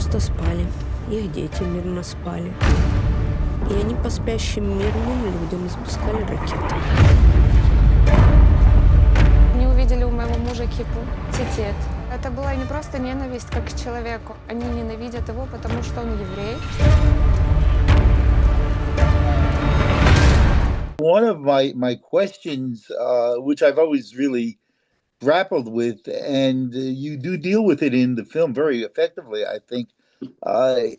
просто спали. Их дети мирно спали. И они по спящим мирным людям запускали ракеты. Они увидели у моего мужа кипу, цитет. Это была не просто ненависть как к человеку. Они ненавидят его, потому что он еврей. One of my questions, which I've always really grappled with, and you do deal with it in the film very effectively, I think,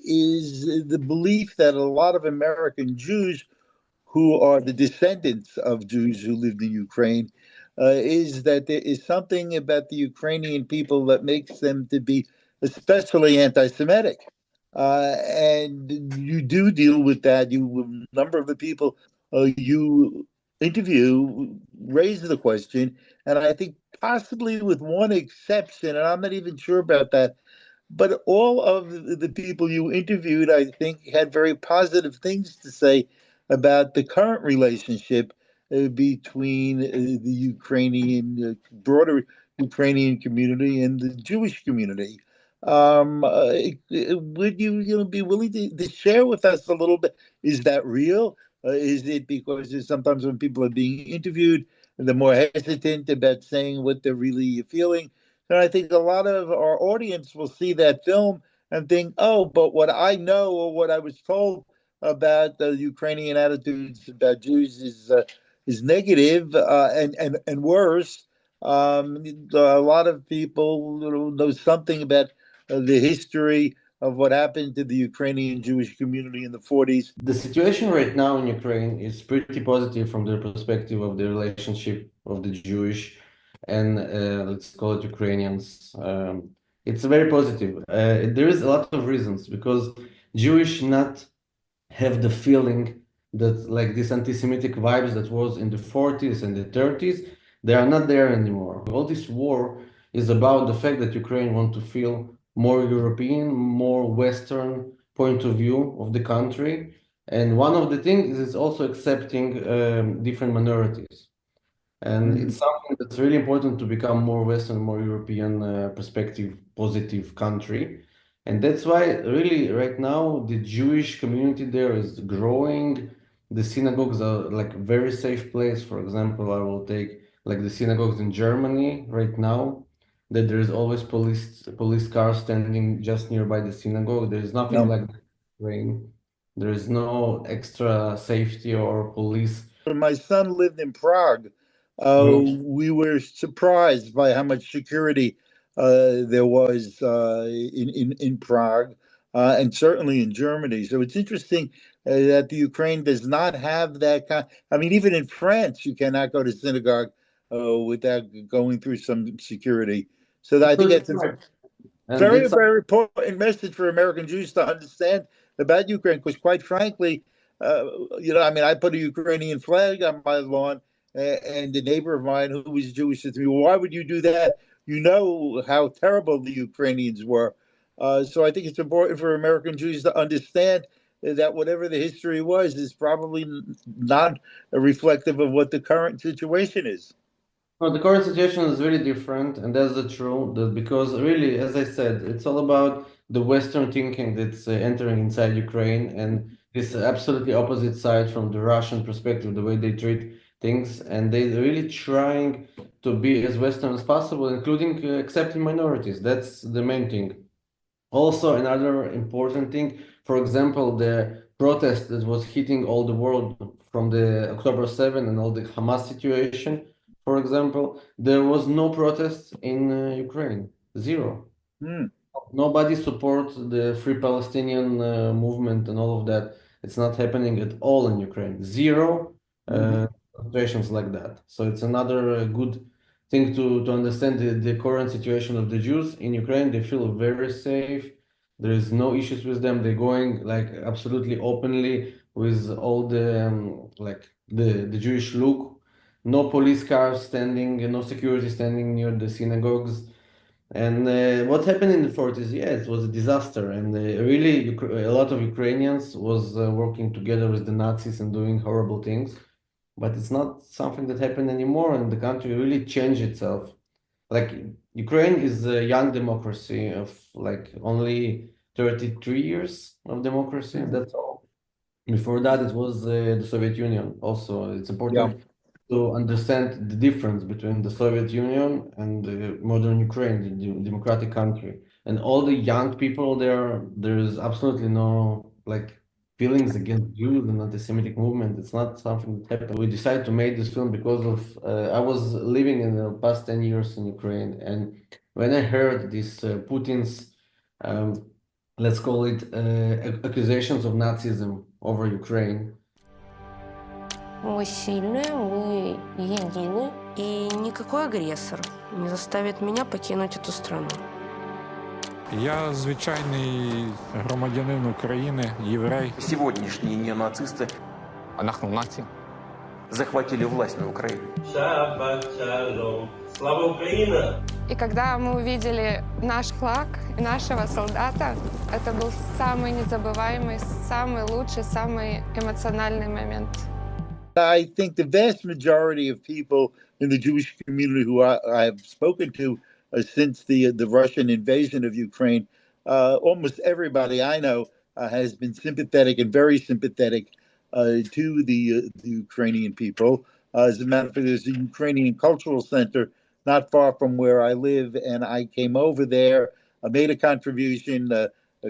is the belief that a lot of American Jews who are the descendants of Jews who lived in Ukraine, is that there is something about the Ukrainian people that makes them to be especially anti-Semitic. And you do deal with that. A number of the people you interview raise the question, and I think possibly with one exception, and I'm not even sure about that, but all of the people you interviewed, I think, had very positive things to say about the current relationship between the broader Ukrainian community and the Jewish community. Would you be willing to share with us a little bit? Is that real? Is it because sometimes when people are being interviewed, they're more hesitant about saying what they're really feeling? And I think a lot of our audience will see that film and think, oh, but what I know or what I was told about the Ukrainian attitudes about Jews is negative and worse. A lot of people know something about the history of what happened to the Ukrainian Jewish community in the 40s. The situation right now in Ukraine is pretty positive from the perspective of the relationship of the Jewish and let's call it Ukrainians. It's very positive. There is a lot of reasons because Jewish not have the feeling that like this anti-Semitic vibes that was in the 40s and the 30s, they are not there anymore. All this war is about the fact that Ukraine want to feel more European, more Western point of view of the country. And one of the things is also accepting different minorities. And it's something that's really important to become more Western, more European perspective, positive country. And that's why really right now the Jewish community there is growing. The synagogues are like very safe place. For example, I will take like the synagogues in Germany right now, that there is always police cars standing just nearby the synagogue. There is nothing like that in Ukraine. There is no extra safety or police. When my son lived in Prague, we were surprised by how much security there was in Prague, and certainly in Germany. So it's interesting that the Ukraine does not have that kind. I mean, even in France, you cannot go to synagogue without going through some security. So I think that's a very, very important message for American Jews to understand about Ukraine. Because quite frankly, I mean, I put a Ukrainian flag on my lawn, and a neighbor of mine who was Jewish said to me, well, why would you do that? You know how terrible the Ukrainians were. So I think it's important for American Jews to understand that whatever the history was is probably not reflective of what the current situation is. No, the current situation is really different, and that's the truth. Because really, as I said, it's all about the Western thinking that's entering inside Ukraine, and this absolutely opposite side from the Russian perspective, the way they treat things, and they're really trying to be as Western as possible, including accepting minorities. That's the main thing. Also, another important thing, for example, the protest that was hitting all the world from the October 7 and all the Hamas situation. For example, there was no protests in Ukraine, zero. Nobody supports the Free Palestinian movement and all of that. It's not happening at all in Ukraine. Zero situations like that. So it's another good thing to understand the current situation of the Jews in Ukraine. They feel very safe. There is no issues with them. They're going like absolutely openly with all the the Jewish look. No police cars standing, no security standing near the synagogues. And what happened in the 40s, yeah, it was a disaster. And really, a lot of Ukrainians was working together with the Nazis and doing horrible things. But it's not something that happened anymore, and the country really changed itself. Like Ukraine is a young democracy of like only 33 years of democracy, and that's all. Before that, it was the Soviet Union. Also, it's Yeah. important to understand the difference between the Soviet Union and modern Ukraine, the democratic country. And all the young people there, there is absolutely no like feelings against Jews and anti-Semitic movement. It's not something that happened. We decided to make this film because of I was living in the past 10 years in Ukraine, and when I heard this Putin's um, let's call it accusations of Nazism over Ukraine. Мы сильные, мы едины, и никакой агрессор не заставит меня покинуть эту страну. Я звичайний громадянин України, єврей. Сегодняшние неонацисты אנחנו נאצים. захватили власть на Украине. Шаббат шалом. Слава Украина! И когда мы увидели наш флаг и нашего солдата, это был самый незабываемый, самый лучший, самый эмоциональный момент. I think the vast majority of people in the Jewish community who I have spoken to since the Russian invasion of Ukraine, almost everybody I know has been sympathetic and very sympathetic to the Ukrainian people. As a matter of fact, there's a Ukrainian cultural center not far from where I live, and I came over there, made a contribution,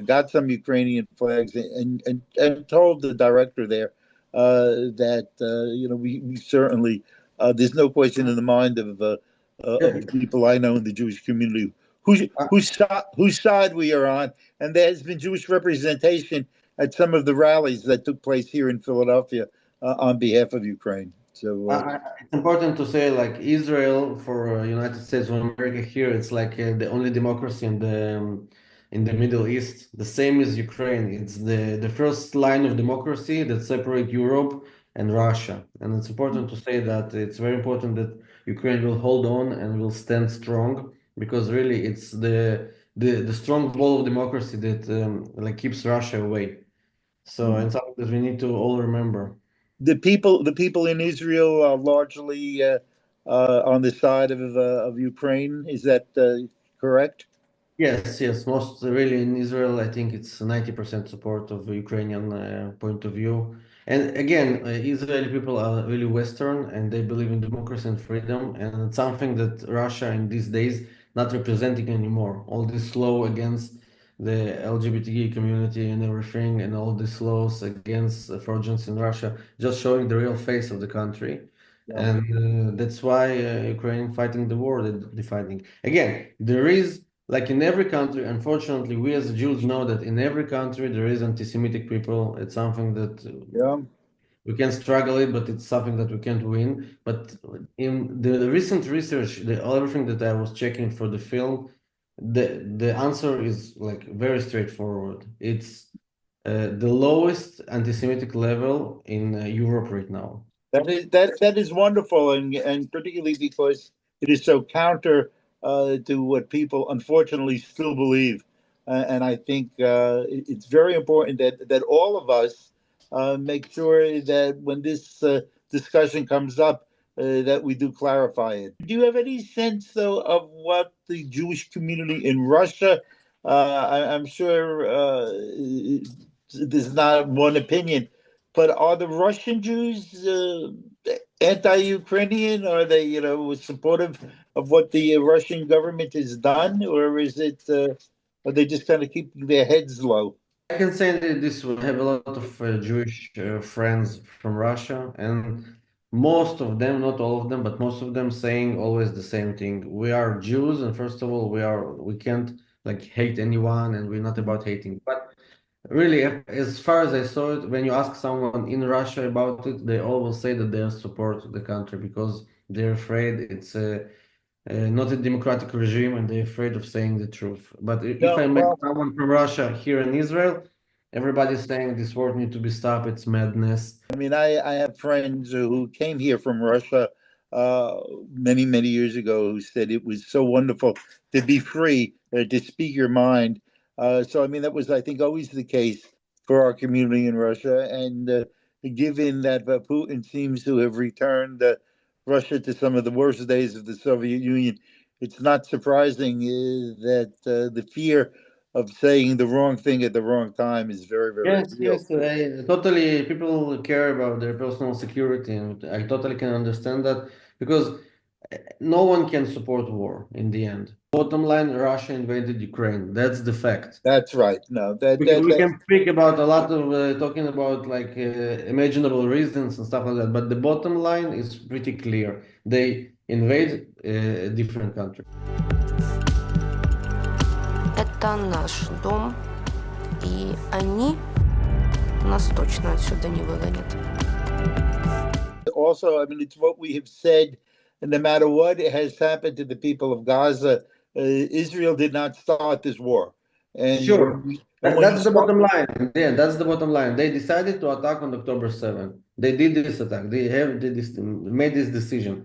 got some Ukrainian flags, and told the director there that we certainly there's no question in the mind of the people I know in the Jewish community whose side we are on, and there has been Jewish representation at some of the rallies that took place here in Philadelphia on behalf of Ukraine. So it's important to say, like Israel for United States of America here, it's like the only democracy in the Middle East. The same as Ukraine. It's the first line of democracy that separate Europe and Russia. And it's important to say that it's very important that Ukraine will hold on and will stand strong, because really it's the strong wall of democracy that like keeps Russia away. So it's something that we need to all remember. the people in Israel are largely on the side of Ukraine. Is that correct? Yes. Most really in Israel, I think it's 90% support of the Ukrainian point of view. And again, Israeli people are really Western and they believe in democracy and freedom. And it's something that Russia in these days not representing anymore. All this law against the LGBT community and everything, and all these laws against virgins in Russia, just showing the real face of the country. Yeah. And that's why Ukraine fighting the war that they're fighting. Again, there is, like in every country, unfortunately, we as Jews know that in every country there is anti-Semitic people. It's something that we can struggle it, but it's something that we can't win. But in the recent research, everything that I was checking for the film, the answer is like very straightforward. It's the lowest anti-Semitic level in Europe right now. That is wonderful, and particularly because it is so counter to what people unfortunately still believe, and I think it's very important that all of us make sure that when this discussion comes up, that we do clarify it. Do you have any sense, though, of what the Jewish community in Russia? I'm sure there's not one opinion, but are the Russian Jews anti-Ukrainian? Are they, supportive of what the Russian government has done, or is it? Are they just kind of keeping their heads low? I can say that this will have a lot of Jewish friends from Russia, and most of them, not all of them, but most of them saying always the same thing. We are Jews, and first of all, we can't like hate anyone, and we're not about hating. But really, as far as I saw it, when you ask someone in Russia about it, they all will say that they support the country because they're afraid it's not a democratic regime and they're afraid of saying the truth. But if I met someone from Russia here in Israel, everybody's saying this war needs to be stopped. It's madness. I mean, I have friends who came here from Russia many, many years ago who said it was so wonderful to be free, to speak your mind. So, I mean, that was, I think, always the case for our community in Russia. And given that Putin seems to have returned Russia to some of the worst days of the Soviet Union, it's not surprising that the fear of saying the wrong thing at the wrong time is very, very Yes, real. yes, I totally. People care about their personal security, and I totally can understand that because no one can support war in the end. Bottom line, Russia invaded Ukraine. That's the fact. That's right. No, that We, that we that can speak about a lot of talking about like imaginable reasons and stuff like that, but the bottom line is pretty clear. They invade a different country. Это наш дом, и они нас точно отсюда не выгонят. also, I mean, it's what we have said, and no matter what has happened to the people of Gaza, Israel did not start this war. And Sure. when you That's the start, bottom line. Yeah, that's the bottom line. They decided to attack on October 7th. They did this attack. Made this decision.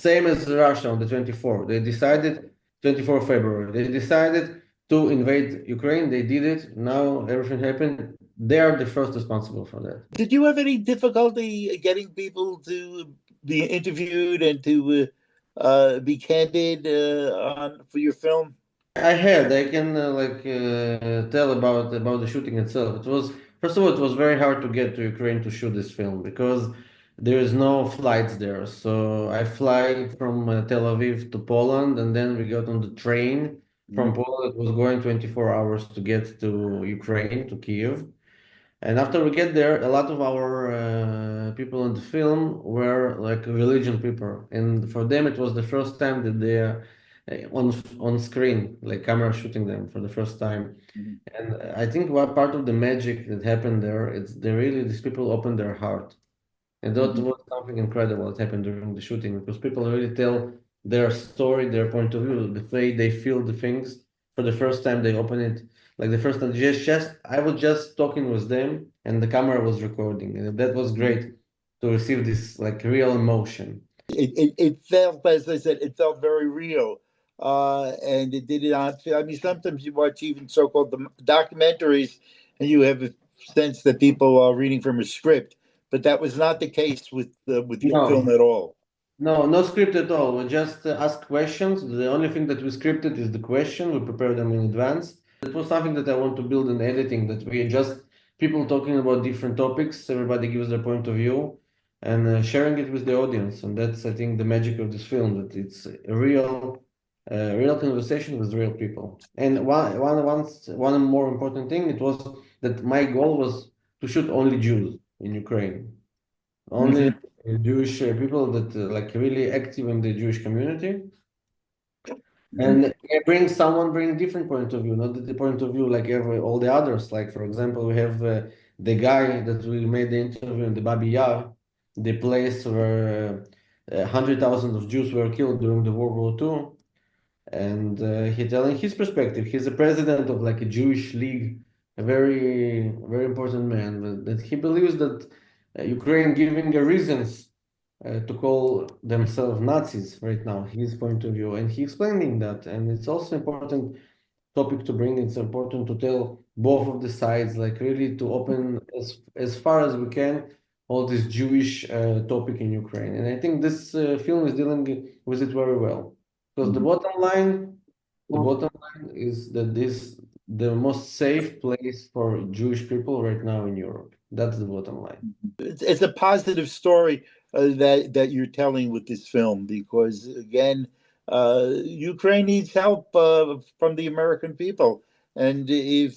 Same as Russia on the 24th. They decided 24 February. They decided to invade Ukraine. They did it. Now everything happened. They are the first responsible for that. did you have any difficulty getting people to be interviewed and to be candid for your film? I can tell about the shooting itself. It was first of all, it was very hard to get to Ukraine to shoot this film because there is no flights there. So I fly from Tel Aviv to Poland, and then we got on the train from Poland. It was going 24 hours to get to Ukraine, to Kiev. And after we get there, a lot of our people in the film were like religion people, and for them it was the first time that they are on screen, like camera shooting them for the first time. Mhm. And I think what part of the magic that happened there, it's they really these people opened their heart. And that Mhm. was something incredible that happened during the shooting because people really tell their story, their point of view, the way they feel the things for the first time they open it. Like the first time, just I was just talking with them and the camera was recording, and that was great to receive this like real emotion. It felt, as I said, it felt very real. And it did not feel, I mean, sometimes you watch even so-called documentaries and you have a sense that people are reading from a script, but that was not the case with your film No, at all. no script at all. We just ask questions. The only thing that we scripted is the question. We prepare them in advance. It was something that I want to build in editing, that we just people talking about different topics. Everybody gives their point of view and sharing it with the audience. And that's, I think, the magic of this film, that it's a real conversation with real people. And one more important thing, it was that my goal was to shoot only Jews in Ukraine. Only Mhm. Jewish people that like really active in the Jewish community, Mhm. and bring different point of view, not the point of view like all the others. Like for example, we have the guy that we made the interview in the Babi Yar, the place where 100,000 of Jews were killed during the World War II, and he telling his perspective. He's a president of like a Jewish league, a very important man. That he believes that Ukraine giving a reasons to call themselves Nazis right now. His point of view, and he explaining that, and it's also important topic to bring. It's important to tell both of the sides, like really to open as far as we can all this Jewish topic in Ukraine. And I think this film is dealing with it very well. Because the bottom line is that this the most safe place for Jewish people right now in Europe. That's the bottom line. It's a positive story that you're telling with this film because again, Ukraine needs help from the American people, and if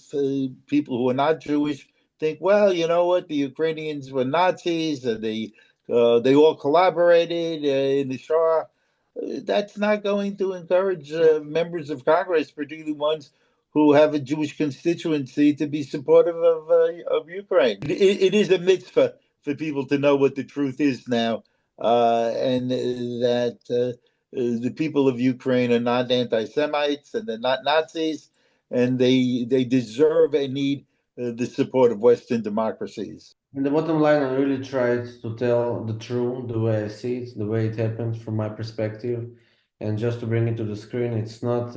people who are not Jewish think, well, you know what, the Ukrainians were Nazis, and they all collaborated in the Shoah. That's not going to encourage members of Congress, particularly ones who have a Jewish constituency, to be supportive of Ukraine. It is a mitzvah for people to know what the truth is now, and that the people of Ukraine are not anti-Semites and they're not Nazis, and they deserve and need the support of Western democracies. In the bottom line, I really tried to tell the truth, the way I see it, the way it happened from my perspective, and just to bring it to the screen. It's not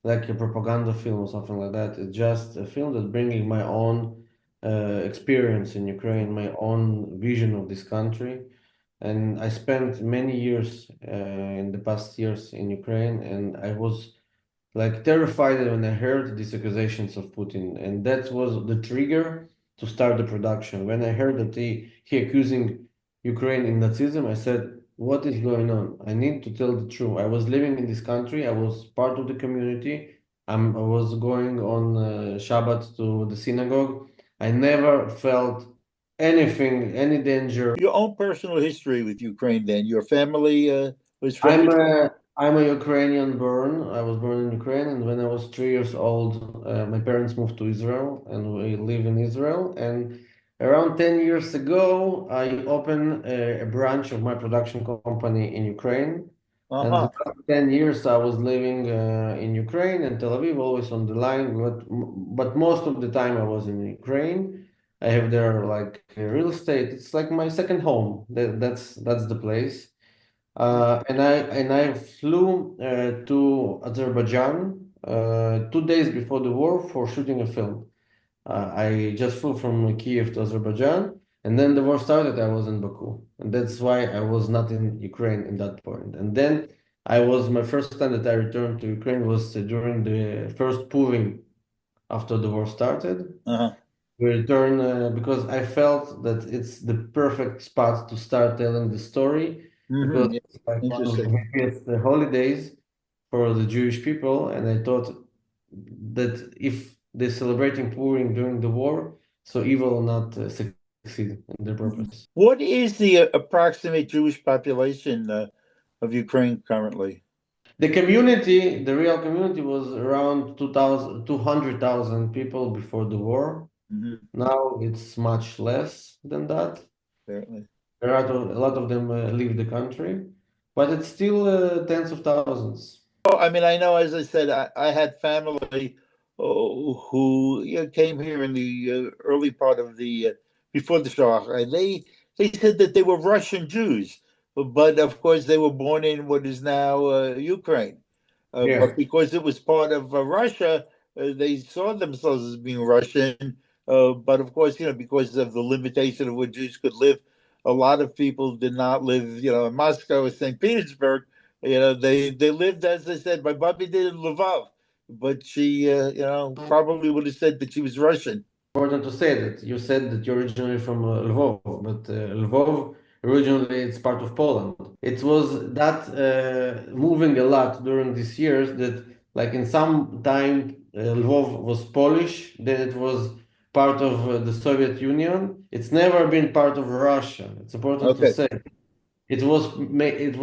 like a propaganda film or something like that. It's just a film that's bringing my own experience in Ukraine, my own vision of this country. And I spent many years in the past years in Ukraine, and I was like terrified when I heard these accusations of Putin, and that was the trigger to start the production. When I heard that he accusing Ukraine in Nazism, I said, "What is going on? I need to tell the truth. I was living in this country. I was part of the community. I was going on Shabbat to the synagogue. I never felt anything, any danger. Your own personal history with Ukraine, then your family was from I'm Ukraine? I'm a Ukrainian born. I was born in Ukraine, and when I was 3 years old, my parents moved to Israel, and we live in Israel. And around 10 years ago, I opened a branch of my production company in Ukraine. And the Uh-huh. last 10 years, I was living in Ukraine and Tel Aviv, always on the line. But most of the time, I was in Ukraine. I have there like real estate. It's like my second home. That's the place. And I flew to Azerbaijan 2 days before the war for shooting a film. I just flew from Kiev to Azerbaijan, and then the war started. I was in Baku, and that's why I was not in Ukraine in that point. And then my first time that I returned to Ukraine was during the first Purim after the war started. Uh-huh. We returned because I felt that it's the perfect spot to start telling the story because Mm-hmm. it's like one of the Interesting. happiest holidays for the Jewish people, and I thought that if they're celebrating Purim during the war, so evil will not succeed in their Mhm. purpose. What is the approximate Jewish population of Ukraine currently? The community, the real community, was around 200,000 people before the war. Mm-hmm. Now it's much less than that. Certainly. There are a lot of them leave the country, but it's still tens of thousands. Oh, I mean, I know, as I said, I had family who came here in the early part of the before the Shoah, and they said that they were Russian Jews, but of course they were born in what is now Ukraine. Yeah. But because it was part of Russia, they saw themselves as being Russian. But of course, because of the limitation of where Jews could live, a lot of people did not live, in Moscow or St. Petersburg. They lived, as I said, my mother did in Lvov, but she, probably would have said that she was Russian. Important to say that you said that you're originally from Lvov, but Lvov originally it's part of Poland. It was that moving a lot during these years that, like in some time, Lvov was Polish, then it was part of the Soviet Union. It's never been part of Russia. It's important to Okay. say. It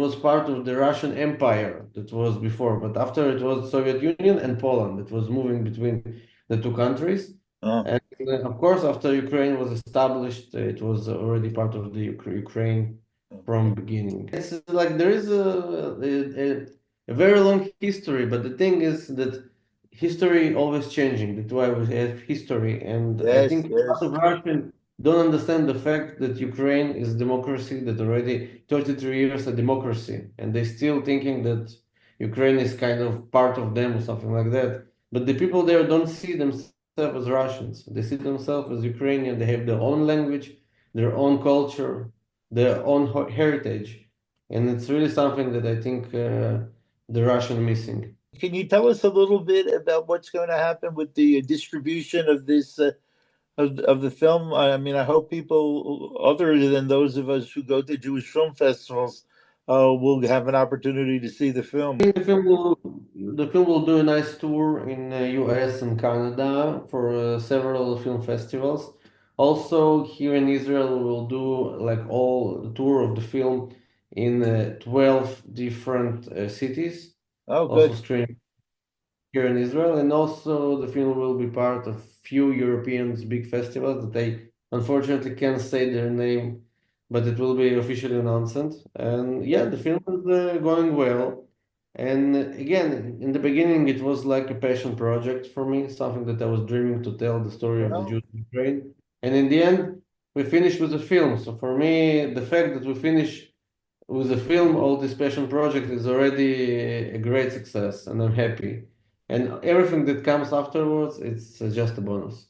was part of the Russian Empire that was before, but after it was Soviet Union and Poland. It was moving between the two countries. Uh, And of course, after Ukraine was established, it was already part of the Ukraine from beginning. It's like there is a very long history, but the thing is that history always changing. That's why we have history, and I yes, think a lot yes. of Russians don't understand the fact that Ukraine is a democracy that already 33 years a democracy, and they still thinking that Ukraine is kind of part of them or something like that. But the people there don't see themselves as Russians. They see themselves as Ukrainian. They have their own language, their own culture, their own heritage, and it's really something that I think the Russian missing. Can you tell us a little bit about what's going to happen with the distribution of this of the film? I mean, I hope people other than those of us who go to Jewish film festivals will have an opportunity to see the film. The film will do a nice tour in US and Canada for several film festivals. Also, here in Israel, we will do like all the tour of the film in 12 different cities. Oh, Also good. screening here in Israel, and also the film will be part of few European big festivals that I unfortunately can't say their name, but it will be officially announced. And yeah, the film is going well. And again, in the beginning, it was like a passion project for me, something that I was dreaming to tell the story of the Well, Jews in Ukraine. And in the end, we finished with the film. So for me, the fact that we finish with the film, all this passion project is already a great success, and I'm happy. And everything that comes afterwards, it's just a bonus.